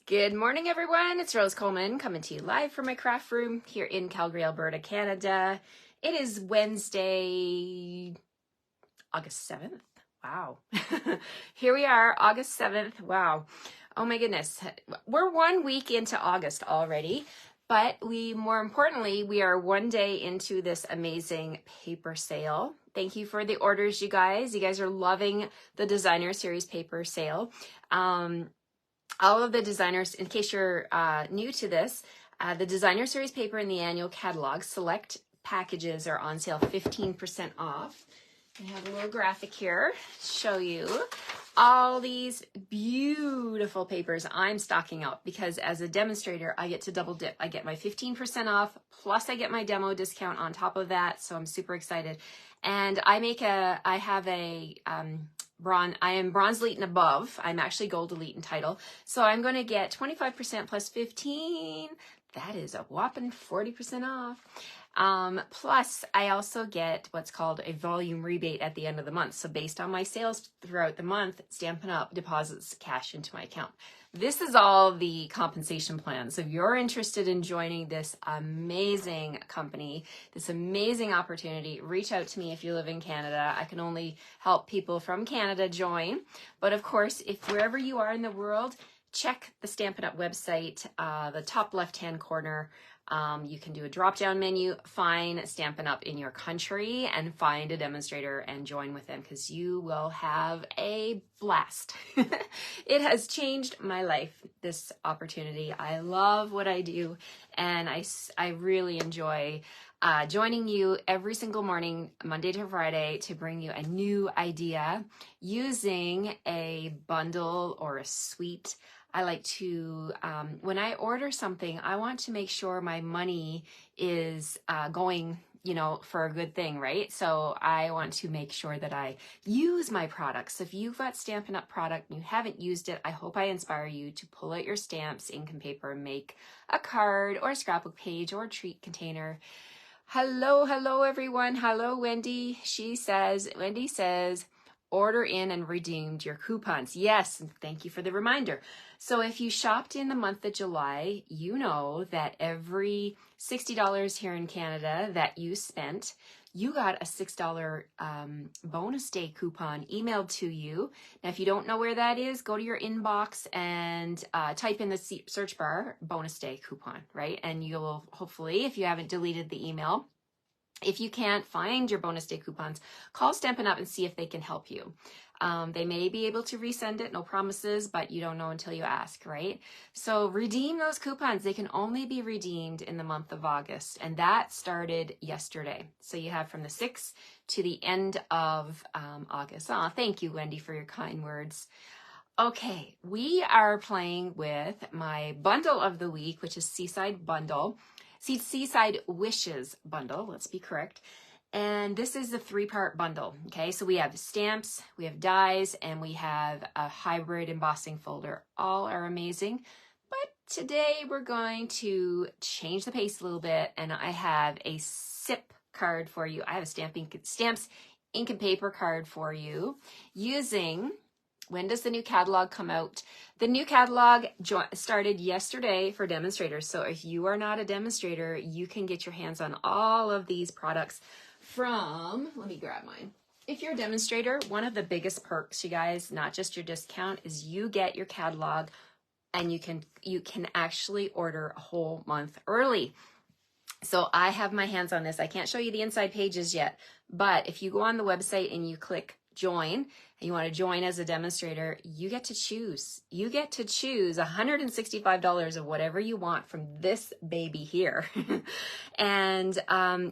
Good morning, everyone. It's Rose Coleman coming to you live from my craft room here in Calgary, Alberta, Canada. It is Wednesday, August 7th. Wow. Here we are, August 7th. Wow. Oh my goodness. We're 1 week into August already, but more importantly, we are 1 day into this amazing paper sale. Thank you for the orders, you guys. You guys are loving the designer series paper sale. All of the designers, in case you're new to this, the designer series paper in the annual catalog select packages are on sale 15% off. I have a little graphic here to show you all these beautiful papers I'm stocking up because as a demonstrator, I get to double dip. I get my 15% off, plus I get my demo discount on top of that. So I'm super excited. And I am bronze elite and above. I'm actually gold elite in title. So I'm going to get 25% plus 15. That is a whopping 40% off. Plus I also get what's called a volume rebate at the end of the month. So based on my sales throughout the month, Stampin' Up deposits cash into my account. This is all the compensation plan. So if you're interested in joining this amazing company, this amazing opportunity, reach out to me if you live in Canada. I can only help people from Canada join. But of course, if wherever you are in the world, check the Stampin' Up website, the top left-hand corner. You can do a drop-down menu, find Stampin' Up in your country, and find a demonstrator and join with them because you will have a blast. It has changed my life, this opportunity. I love what I do, and I really enjoy joining you every single morning, Monday to Friday, to bring you a new idea using a bundle or a suite. I like to, when I order something, I want to make sure my money is going, for a good thing, right? So I want to make sure that I use my products. So if you've got Stampin' Up product and you haven't used it, I hope I inspire you to pull out your stamps, ink and paper, and make a card or a scrapbook page or a treat container. Hello, everyone. Hello, Wendy. Wendy says, order in and redeemed your coupons. Yes, and thank you for the reminder. So if you shopped in the month of July, you know that every $60 here in Canada that you spent, you got a $6 bonus day coupon emailed to you. Now, if you don't know where that is, go to your inbox and type in the search bar bonus day coupon, right? And you'll hopefully, if you haven't deleted the email, if you can't find your bonus day coupons, call Stampin' Up and see if they can help you. They may be able to resend it, no promises, but you don't know until you ask, right? So redeem those coupons. They can only be redeemed in the month of August, and that started yesterday. So you have from the 6th to the end of August. Thank you, Wendy, for your kind words. Okay, we are playing with my bundle of the week, which is Seaside Wishes Bundle, let's be correct. And this is a 3-part bundle, okay? So we have stamps, we have dies, and we have a hybrid embossing folder. All are amazing. But today we're going to change the pace a little bit, and I have a SIP card for you. I have a stamps, ink and paper card for you using... When does the new catalog come out? The new catalog started yesterday for demonstrators. So if you are not a demonstrator, you can get your hands on all of these products from, let me grab mine. If you're a demonstrator, one of the biggest perks, you guys, not just your discount, is you get your catalog and you can actually order a whole month early. So I have my hands on this. I can't show you the inside pages yet, but if you go on the website and you click join, and you want to join as a demonstrator, you get to choose. You get to choose $165 of whatever you want from this baby here. And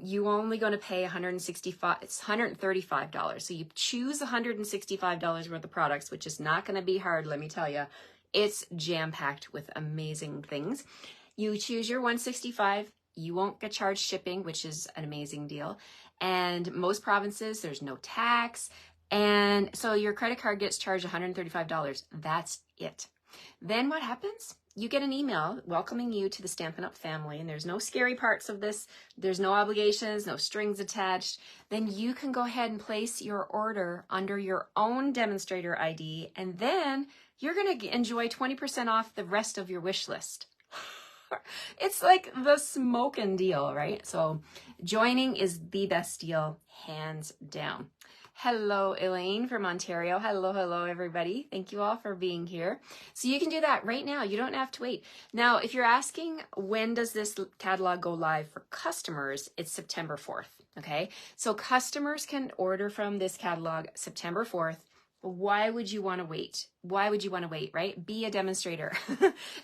you only going to pay $135. So you choose $165 worth of products, which is not going to be hard, let me tell you. It's jam-packed with amazing things. You choose your $165. You won't get charged shipping, which is an amazing deal. And most provinces, there's no tax. And so your credit card gets charged $135. That's it. Then what happens? You get an email welcoming you to the Stampin' Up family, and there's no scary parts of this. There's no obligations, no strings attached. Then you can go ahead and place your order under your own demonstrator ID, and then you're going to enjoy 20% off the rest of your wish list. It's like the smoking deal, right? So joining is the best deal, hands down. Hello, Elaine from Ontario. Hello, hello, everybody. Thank you all for being here. So you can do that right now. You don't have to wait. Now, if you're asking, when does this catalog go live for customers? It's September 4th, okay? So customers can order from this catalog September 4th. Why would you want to wait? Why would you want to wait, right? Be a demonstrator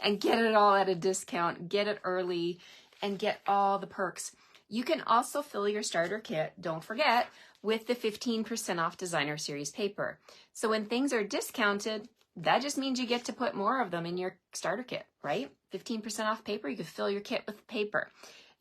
and get it all at a discount, get it early, and get all the perks. You can also fill your starter kit, don't forget, with the 15% off designer series paper. So when things are discounted, that just means you get to put more of them in your starter kit, right? 15% off paper, you can fill your kit with paper.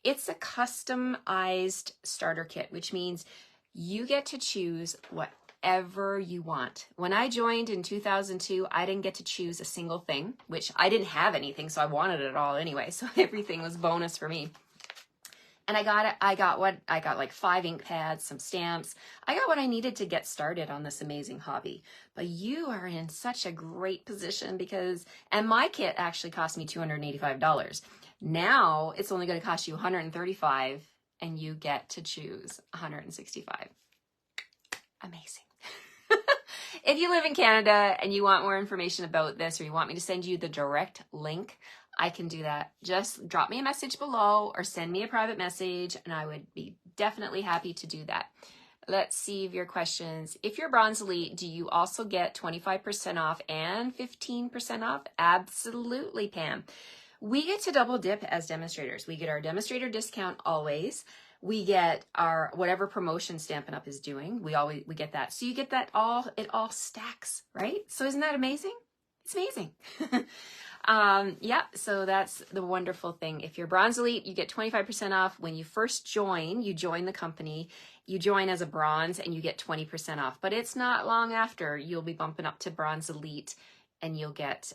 It's a customized starter kit, which means you get to choose whatever you want. When I joined in 2002, I didn't get to choose a single thing, which I didn't have anything, so I wanted it all anyway. So everything was bonus for me. And I got like 5 ink pads, some stamps. I got what I needed to get started on this amazing hobby. But you are in such a great position and my kit actually cost me $285. Now it's only going to cost you $135 and you get to choose $165. Amazing. If you live in Canada and you want more information about this, or you want me to send you the direct link, I can do that. Just drop me a message below or send me a private message and I would be definitely happy to do that. Let's see your questions. If you're Bronze Elite, do you also get 25% off and 15% off? Absolutely, Pam. We get to double dip as demonstrators. We get our demonstrator discount always. We get our whatever promotion Stampin' Up is doing. We get that. So you get that it all stacks, right? So isn't that amazing? It's amazing. Yeah, so that's the wonderful thing. If you're Bronze Elite, you get 25% off. When you first join, you join the company, you join as a Bronze and you get 20% off. But it's not long after you'll be bumping up to Bronze Elite and you'll get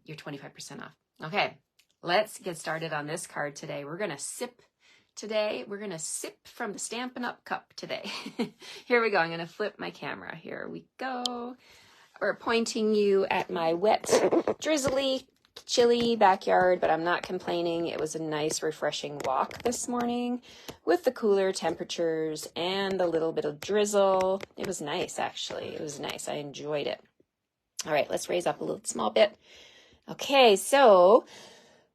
your 25% off. Okay, let's get started on this card today. We're going to sip from the Stampin' Up cup today. Here we go. I'm going to flip my camera. Here we go. We're pointing you at my wet, drizzly, chilly backyard, but I'm not complaining. It was a nice, refreshing walk this morning with the cooler temperatures and the little bit of drizzle. It was nice, actually. It was nice. I enjoyed it. All right, let's raise up a little small bit. Okay, so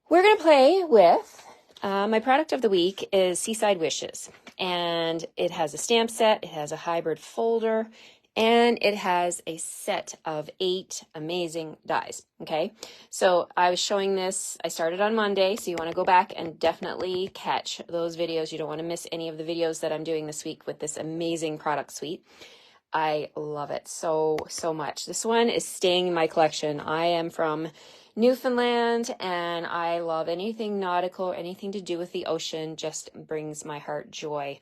we're going to play with my product of the week is Seaside Wishes, and it has a stamp set, it has a hybrid folder, and it has a set of 8 amazing dies, okay? So I was showing this, I started on Monday, so you want to go back and definitely catch those videos. You don't want to miss any of the videos that I'm doing this week with this amazing product suite. I love it so much. This one is staying in my collection. I am from Newfoundland and I love anything nautical, anything to do with the ocean just brings my heart joy.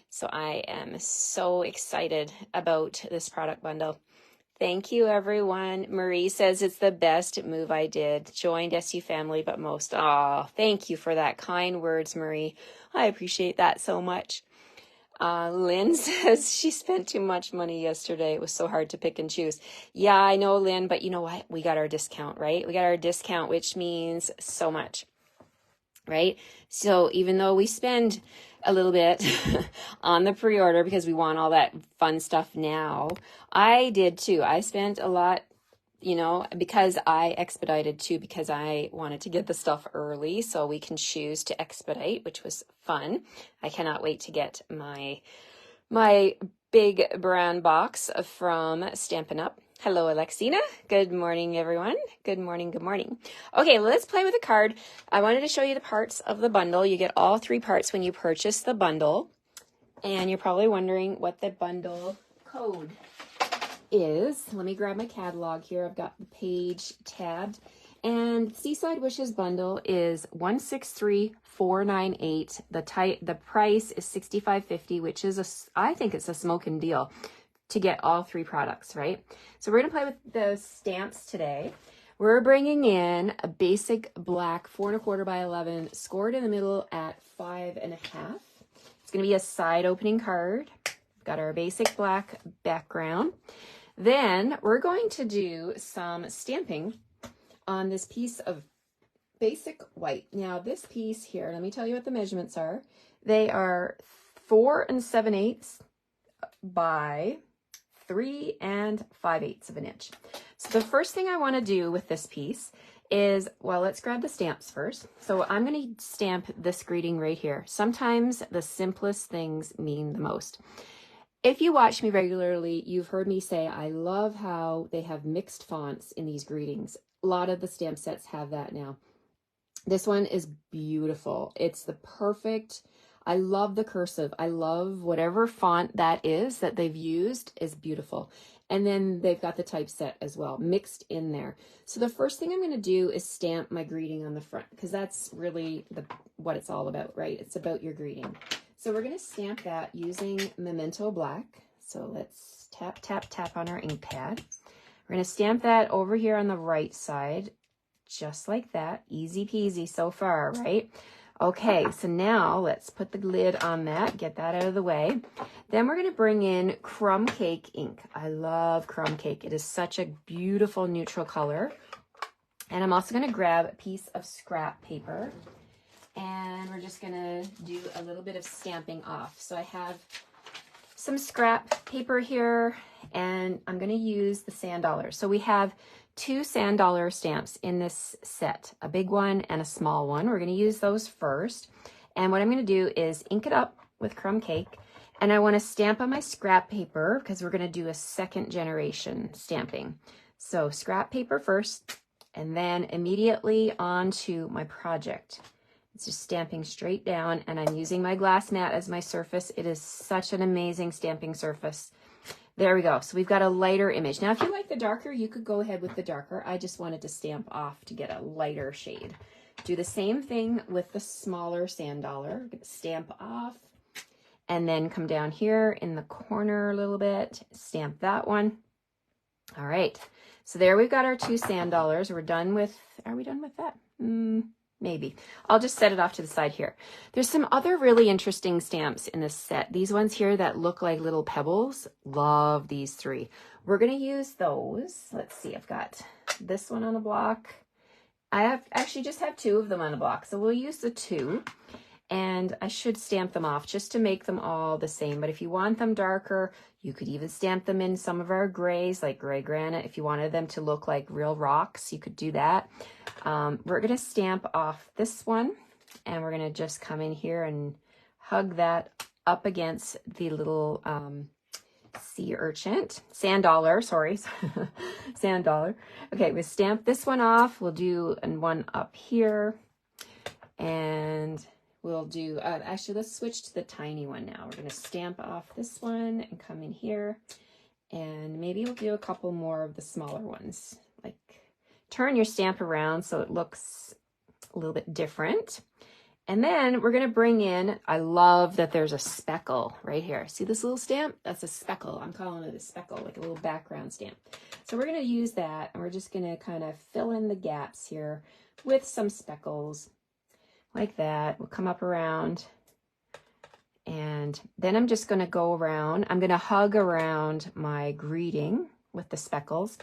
So I am so excited about this product bundle. Thank you, everyone. Marie says it's the best move I did. Joined SU family, but most. Oh, thank you for that kind words, Marie. I appreciate that so much. Lynn says she spent too much money yesterday. It was so hard to pick and choose. Yeah, I know, Lynn, but you know what? We got our discount, right? We got our discount, which means so much, right? So even though we spend a little bit on the pre-order because we want all that fun stuff now, I did too. I spent a lot, you know, because I expedited too, because I wanted to get the stuff early so we can choose to expedite, which was fun. I cannot wait to get my big brand box from Stampin' Up. Hello, Alexina. Good morning, everyone. Good morning, good morning. Okay, let's play with a card. I wanted to show you the parts of the bundle. You get all 3 parts when you purchase the bundle. And you're probably wondering what the bundle code is. Let me grab my catalog here. I've got the page tabbed. And Seaside Wishes Bundle is 163498. The price is $65.50, which is I think it's a smoking deal to get all 3 products, right? So we're going to play with the stamps today. We're bringing in a basic black 4 1/4 by 11, scored in the middle at 5 1/2. It's going to be a side opening card. We've got our basic black background. Then we're going to do some stamping on this piece of basic white. Now this piece here, let me tell you what the measurements are. They are 4 7/8 by 3 5/8 of an inch. So the first thing I want to do with this piece is, well, let's grab the stamps first. So I'm going to stamp this greeting right here. Sometimes the simplest things mean the most. If you watch me regularly, you've heard me say I love how they have mixed fonts in these greetings. A lot of the stamp sets have that now. This one is beautiful. It's the perfect, I love the cursive. I love whatever font that is that they've used is beautiful. And then they've got the typeset as well, mixed in there. So the first thing I'm going to do is stamp my greeting on the front, because that's really what it's all about, right? It's about your greeting. So we're going to stamp that using Memento Black. So let's tap, tap, tap on our ink pad. We're going to stamp that over here on the right side, just like that. Easy peasy so far, right? Okay, so now let's put the lid on that, get that out of the way. Then we're going to bring in Crumb Cake ink. I love Crumb Cake. It is such a beautiful neutral color. And I'm also going to grab a piece of scrap paper, and we're just going to do a little bit of stamping off. So I have some scrap paper here, and I'm going to use the sand dollar. So we have 2 sand dollar stamps in this set, a big one and a small one. We're going to use those first. And what I'm going to do is ink it up with Crumb Cake, and I want to stamp on my scrap paper because we're going to do a second generation stamping. So scrap paper first, and then immediately onto my project. It's just stamping straight down, and I'm using my glass mat as my surface. It is such an amazing stamping surface. There we go. So we've got a lighter image. Now, if you like the darker, you could go ahead with the darker. I just wanted to stamp off to get a lighter shade. Do the same thing with the smaller sand dollar. Stamp off, and then come down here in the corner a little bit. Stamp that one. All right. So there we've got our 2 sand dollars. We're done with, are we done with that? Maybe. I'll just set it off to the side here. There's some other really interesting stamps in this set. These ones here that look like little pebbles. Love these 3. We're going to use those. Let's see. I've got this one on a block. I actually just have 2 of them on a block. So we'll use the 2. And I should stamp them off just to make them all the same. But if you want them darker, you could even stamp them in some of our grays, like gray granite. If you wanted them to look like real rocks, you could do that. We're going to stamp off this one, and we're going to just come in here and hug that up against the little sea urchin, sand dollar, sorry, sand dollar. Okay, we stamp this one off. We'll do one up here, and we'll do, actually, let's switch to the tiny one now. We're going to stamp off this one and come in here, and maybe we'll do a couple more of the smaller ones. Like, turn your stamp around so it looks a little bit different. And then we're going to bring in, I love that there's a speckle right here. See this little stamp? That's a speckle. I'm calling it a speckle, like a little background stamp. So we're going to use that, and we're just going to kind of fill in the gaps here with some speckles. Like that. We'll come up around, and then I'm just going to go around. I'm going to hug around my greeting with the speckles.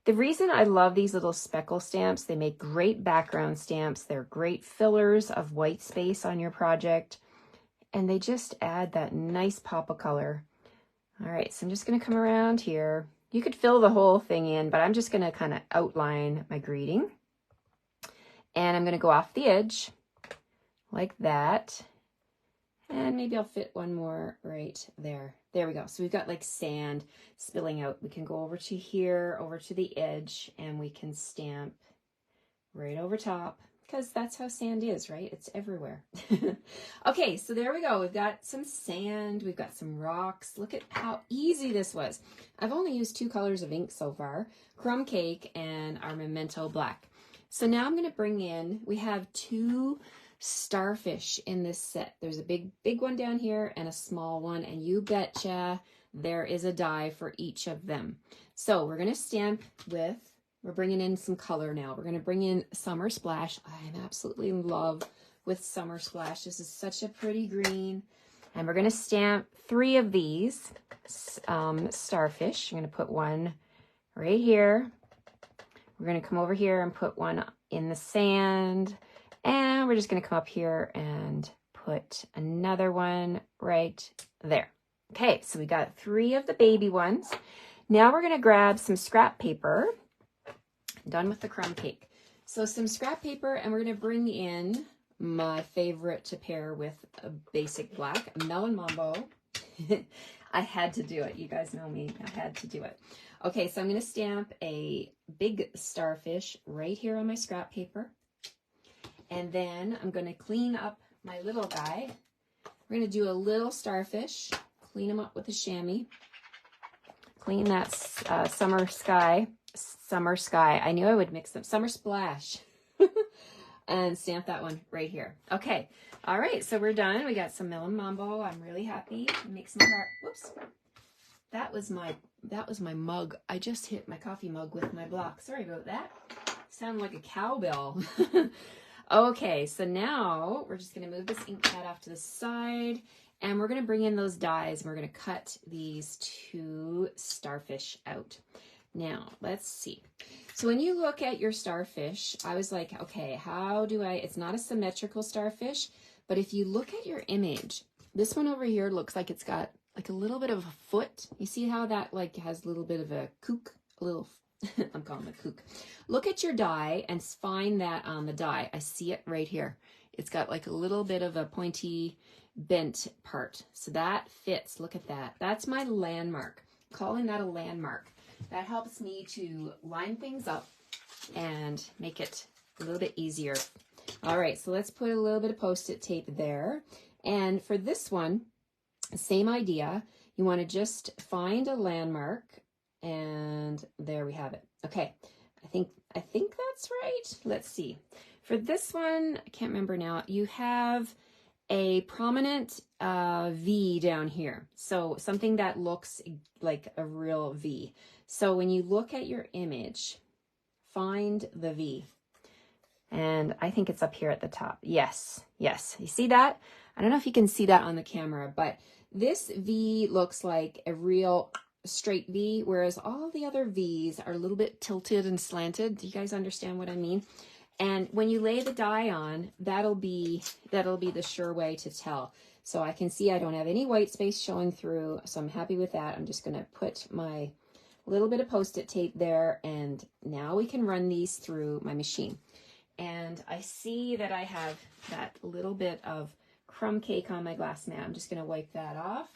The reason I love these little speckle stamps, they make great background stamps. They're great fillers of white space on your project, and they just add that nice pop of color. All right, so I'm just going to come around here. You could fill the whole thing in, but I'm just going to kind of outline my greeting, and I'm going to go off the edge like that, and maybe I'll fit one more right there. There we go. So we've got like sand spilling out. We can go over to here, over to the edge, and we can stamp right over top, because that's how sand is, right? It's everywhere. Okay, so there we go. We've got some sand. We've got some rocks. Look at how easy this was. I've only used 2 colors of ink so far, Crumb Cake and our Memento Black. So now I'm going to bring in, we have 2 starfish in this set. There's a big one down here and a small one, and you betcha there is a die for each of them. So we're going to stamp with, we're bringing in some color now. We're going to bring in Summer Splash. I'm absolutely in love with Summer Splash. This is such a pretty green. And we're going to stamp 3 of these starfish. I'm going to put one right here. We're going to come over here and put one in the sand. And we're just going to come up here and put another one right there. Okay, so we got 3 of the baby ones. Now we're going to grab some scrap paper. Done with the crumb cake. So some scrap paper, and we're going to bring in my favorite to pair with a basic black, a Melon Mambo. I had to do it. You guys know me. I had to do it. Okay, so I'm going to stamp a big starfish right here on my scrap paper. And then I'm going to clean up my little guy. We're going to do a little starfish. Clean him up with a chamois. Clean that summer sky. I knew I would mix them. Summer splash. And stamp that one right here. Okay. All right. So we're done. We got some Melon Mambo. I'm really happy. It makes my heart. Whoops. That was my mug. I just hit my coffee mug with my block. Sorry about that. Sound like a cowbell. Okay. So now we're just going to move this ink pad off to the side. And we're going to bring in those dies. And we're going to cut these 2 starfish out. Now, let's see. So when you look at your starfish, I was like, okay, how do I, it's not a symmetrical starfish, but if you look at your image, this one over here looks like it's got like a little bit of a foot. You see how that like has a little bit of a kook, a little, I'm calling it a kook. Look at your die and find that on the die. I see it right here. It's got like a little bit of a pointy bent part. So that fits. Look at that. That's my landmark. I'm calling that a landmark. That helps me to line things up and make it a little bit easier. All right, so let's put a little bit of Post-it tape there. And for this one, same idea. You want to just find a landmark, and there we have it. Okay, I think that's right. Let's see. For this one, I can't remember now. You have a prominent V down here. So something that looks like a real V. So when you look at your image, find the V. And I think it's up here at the top. Yes, yes. You see that? I don't know if you can see that on the camera, but this V looks like a real straight V, whereas all the other V's are a little bit tilted and slanted. Do you guys understand what I mean? And when you lay the die on, that'll be the sure way to tell. So I can see I don't have any white space showing through, so I'm happy with that. I'm just going to put my little bit of Post-it tape there, and now we can run these through my machine. And I see that I have that little bit of crumb cake on my glass mat. I'm just going to wipe that off.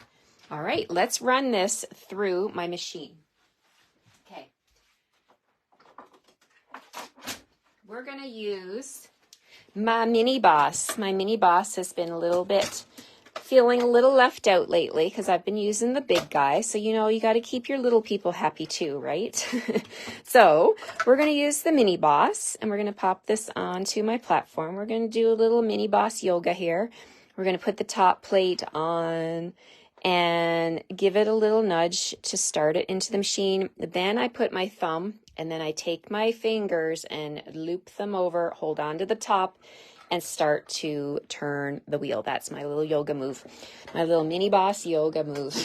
All right, let's run this through my machine. Okay. We're going to use my Mini Boss. My Mini Boss has been feeling a little left out lately because I've been using the big guy. So, you know, you got to keep your little people happy too, right? So we're going to use the Mini Boss, and we're going to pop this onto my platform. We're going to do a little Mini Boss yoga here. We're going to put the top plate on and give it a little nudge to start it into the machine. Then I put my thumb, and then I take my fingers and loop them over, hold on to the top, and start to turn the wheel. That's my little yoga move, my little Mini Boss yoga move.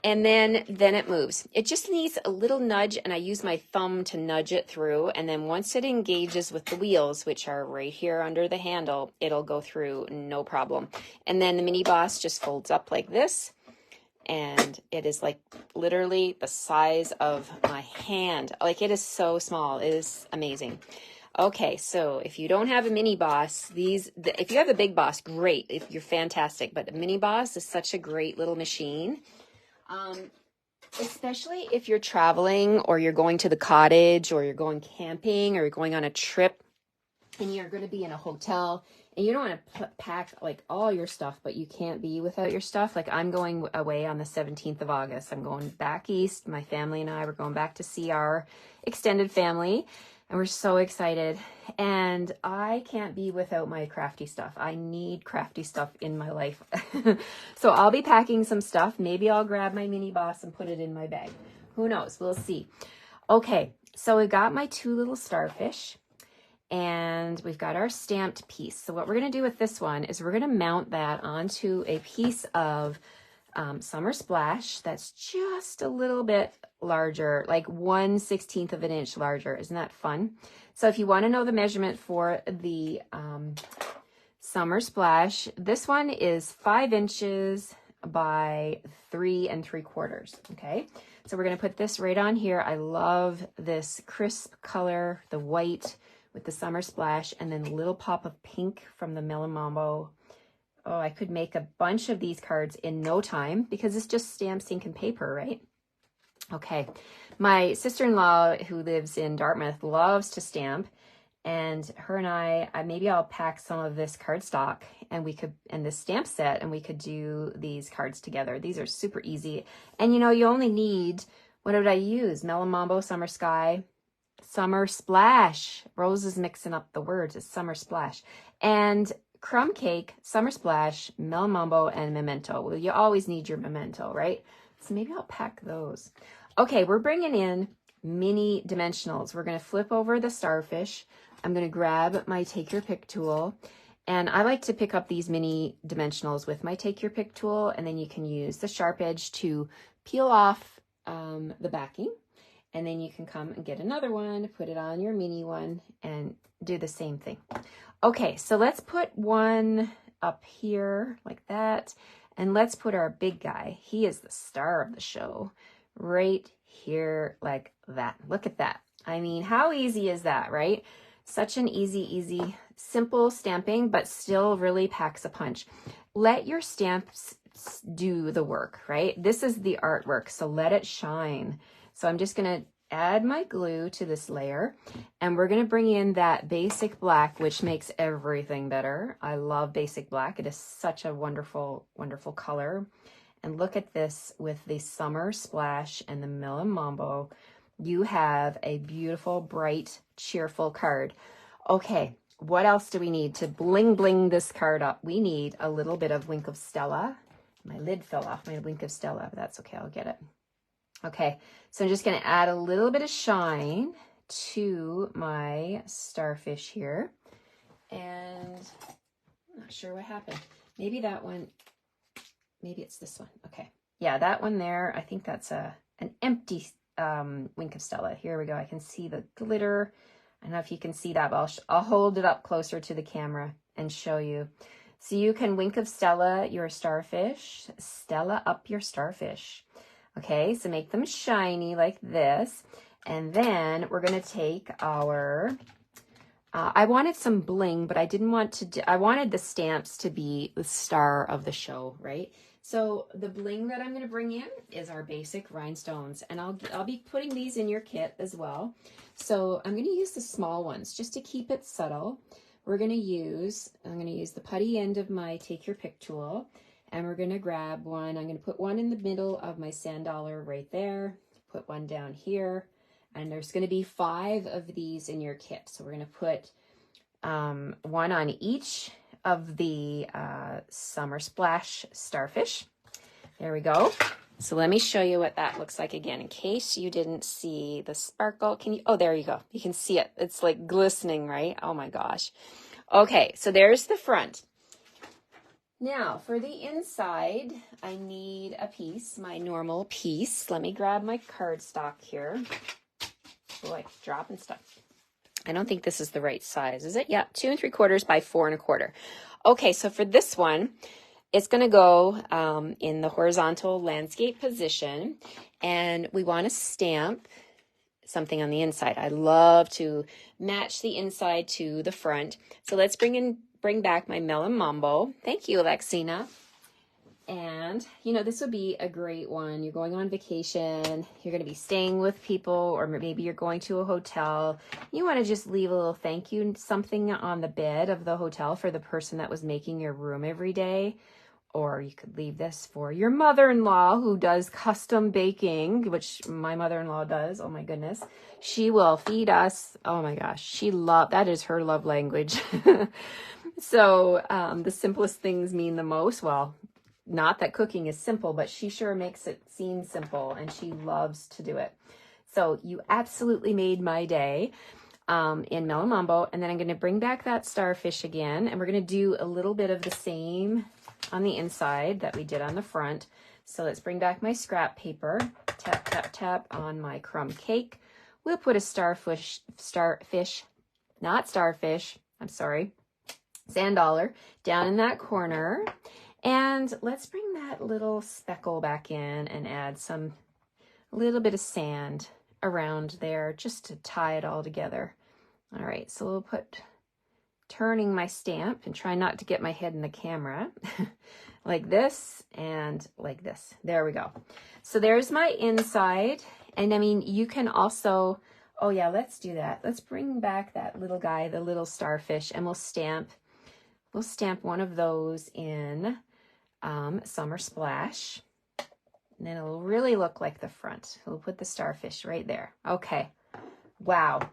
And then it moves. It just needs a little nudge, and I use my thumb to nudge it through. And then once it engages with the wheels, which are right here under the handle, it'll go through no problem. And then the Mini Boss just folds up like this, and it is like literally the size of my hand. Like, it is so small. It is amazing. Okay, so if you don't have a Mini Boss, if you have a Big Boss, great. If you're fantastic, but a Mini Boss is such a great little machine. Especially if you're traveling, or you're going to the cottage, or you're going camping, or you're going on a trip, and you're going to be in a hotel, and you don't want to pack like all your stuff, but you can't be without your stuff. Like, I'm going away on the 17th of August. I'm going back east. My family and I were going back to see our extended family, and we're so excited. And I can't be without my crafty stuff. I need crafty stuff in my life. So I'll be packing some stuff. Maybe I'll grab my Mini Boss and put it in my bag. Who knows? We'll see. Okay, so we got my 2 little starfish. And we've got our stamped piece. So what we're going to do with this one is we're going to mount that onto a piece of Summer Splash that's just a little bit larger, like 1/16 of an inch larger. Isn't that fun? So if you want to know the measurement for the Summer Splash, this one is 5 inches by 3 3/4. Okay, so we're going to put this right on here. I love this crisp color, the white with the Summer Splash, and then a little pop of pink from the Melon Mambo. Oh, I could make a bunch of these cards in no time because it's just stamps, ink, and paper, right? Okay, my sister-in-law who lives in Dartmouth loves to stamp, and her and I maybe I'll pack some of this cardstock and this stamp set, and we could do these cards together. These are super easy, and you know, you only need, what did I use? Melon Mambo, Summer Sky, Summer Splash. Rose is mixing up the words. It's Summer Splash. And Crumb Cake, Summer Splash, Melon Mambo, and Memento. Well, you always need your Memento, right? So maybe I'll pack those. Okay, we're bringing in mini dimensionals. We're going to flip over the starfish. I'm going to grab my Take Your Pick tool. And I like to pick up these mini dimensionals with my Take Your Pick tool. And then you can use the sharp edge to peel off the backing. And then you can come and get another one, put it on your mini one, and do the same thing. Okay, so let's put one up here like that. And let's put our big guy, he is the star of the show, right here like that. Look at that. I mean, how easy is that, right? Such an easy, simple stamping, but still really packs a punch. Let your stamps do the work, right? This is the artwork, so let it shine. So I'm just going to add my glue to this layer, and we're going to bring in that basic black, which makes everything better. I love basic black. It is such a wonderful, wonderful color. And look at this with the Summer Splash and the Melon Mambo. You have a beautiful, bright, cheerful card. Okay, what else do we need to bling bling this card up? We need a little bit of Wink of Stella. My lid fell off my Wink of Stella, but that's okay, I'll get it. Okay, so I'm just going to add a little bit of shine to my starfish here. And I'm not sure what happened. Maybe that one, maybe it's this one. Okay, yeah, that one there, I think that's an empty Wink of Stella. Here we go. I can see the glitter. I don't know if you can see that, but I'll hold it up closer to the camera and show you. So you can Wink of Stella your starfish, Stella up your starfish. Okay, so make them shiny like this. And then we're going to take our, I wanted some bling, but I didn't want to, I wanted the stamps to be the star of the show, right? So the bling that I'm going to bring in is our basic rhinestones, and I'll be putting these in your kit as well. So I'm going to use the small ones just to keep it subtle. I'm going to use the putty end of my Take Your Pick tool, and we're going to grab one. I'm going to put one in the middle of my sand dollar right there, put one down here, and there's going to be 5 of these in your kit. So we're going to put one on each of the Summer Splash starfish. There we go. So let me show you what that looks like again, in case you didn't see the sparkle. Can you, oh, there you go. You can see it. It's like glistening, right? Oh my gosh. Okay, so there's the front. Now for the inside, I need a piece, my normal piece. Let me grab my cardstock here. Boy, dropping stuff. I don't think this is the right size, is it? Yeah, 2 3/4 by 4 1/4. Okay, so for this one, it's going to go in the horizontal landscape position, and we want to stamp something on the inside. I love to match the inside to the front. So let's bring back my Melon Mambo. Thank you, Alexina. And, you know, this would be a great one. You're going on vacation, you're going to be staying with people, or maybe you're going to a hotel. You want to just leave a little thank you, something on the bed of the hotel for the person that was making your room every day. Or you could leave this for your mother-in-law who does custom baking, which my mother-in-law does. Oh my goodness. She will feed us. Oh my gosh. That is her love language. So the simplest things mean the most. Well, not that cooking is simple, but she sure makes it seem simple, and she loves to do it. So you absolutely made my day. in Mellow Mambo. And then I'm going to bring back that starfish again. And we're going to do a little bit of the same on the inside that we did on the front. So let's bring back my scrap paper. Tap, tap, tap on my crumb cake. We'll put a starfish, sand dollar down in that corner. And let's bring that little speckle back in and add a little bit of sand around there just to tie it all together. All right, so we'll put, turning my stamp and try not to get my head in the camera, like this and like this. There we go. So there's my inside. And I mean, you can also, oh yeah, let's do that. Let's bring back that little guy, the little starfish, and we'll stamp one of those in Summer Splash. And then it'll really look like the front. We'll put the starfish right there. Okay. Wow.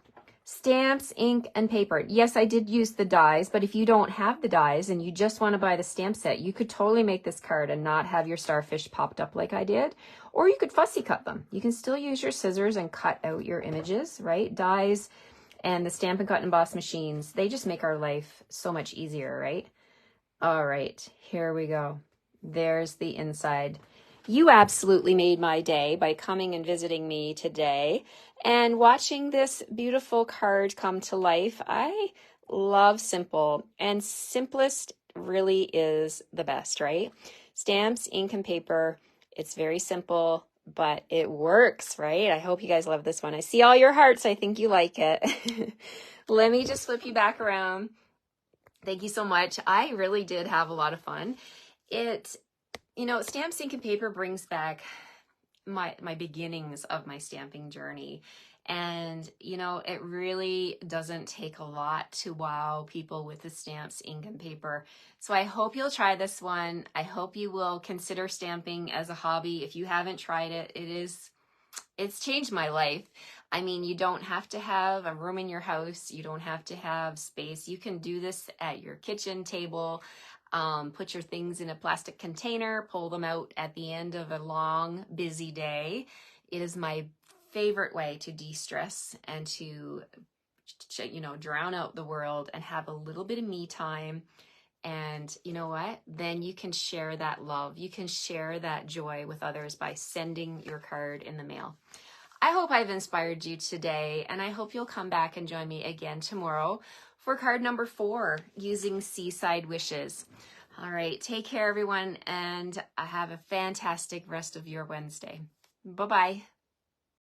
Stamps, ink, and paper. Yes, I did use the dies, but if you don't have the dies and you just want to buy the stamp set, you could totally make this card and not have your starfish popped up like I did. Or you could fussy cut them. You can still use your scissors and cut out your images, right? Dies and the Stampin' Cut and Emboss machines, they just make our life so much easier, right? All right, here we go. There's the inside. You absolutely made my day by coming and visiting me today and watching this beautiful card come to life. I love simple, and simplest really is the best, right? Stamps, ink, and paper. It's very simple, but it works, right? I hope you guys love this one. I see all your hearts. I think you like it. Let me just flip you back around. Thank you so much. I really did have a lot of fun. You know, stamps, ink, and paper brings back my beginnings of my stamping journey. And, you know, it really doesn't take a lot to wow people with the stamps, ink, and paper. So I hope you'll try this one. I hope you will consider stamping as a hobby. If you haven't tried it, it's changed my life. I mean, you don't have to have a room in your house. You don't have to have space. You can do this at your kitchen table. Put your things in a plastic container, pull them out at the end of a long, busy day. It is my favorite way to de-stress and to, you know, drown out the world and have a little bit of me time. And you know what? Then you can share that love. You can share that joy with others by sending your card in the mail. I hope I've inspired you today, and I hope you'll come back and join me again tomorrow for card number 4, using Seaside Wishes. All right, take care, everyone, and have a fantastic rest of your Wednesday. Bye-bye.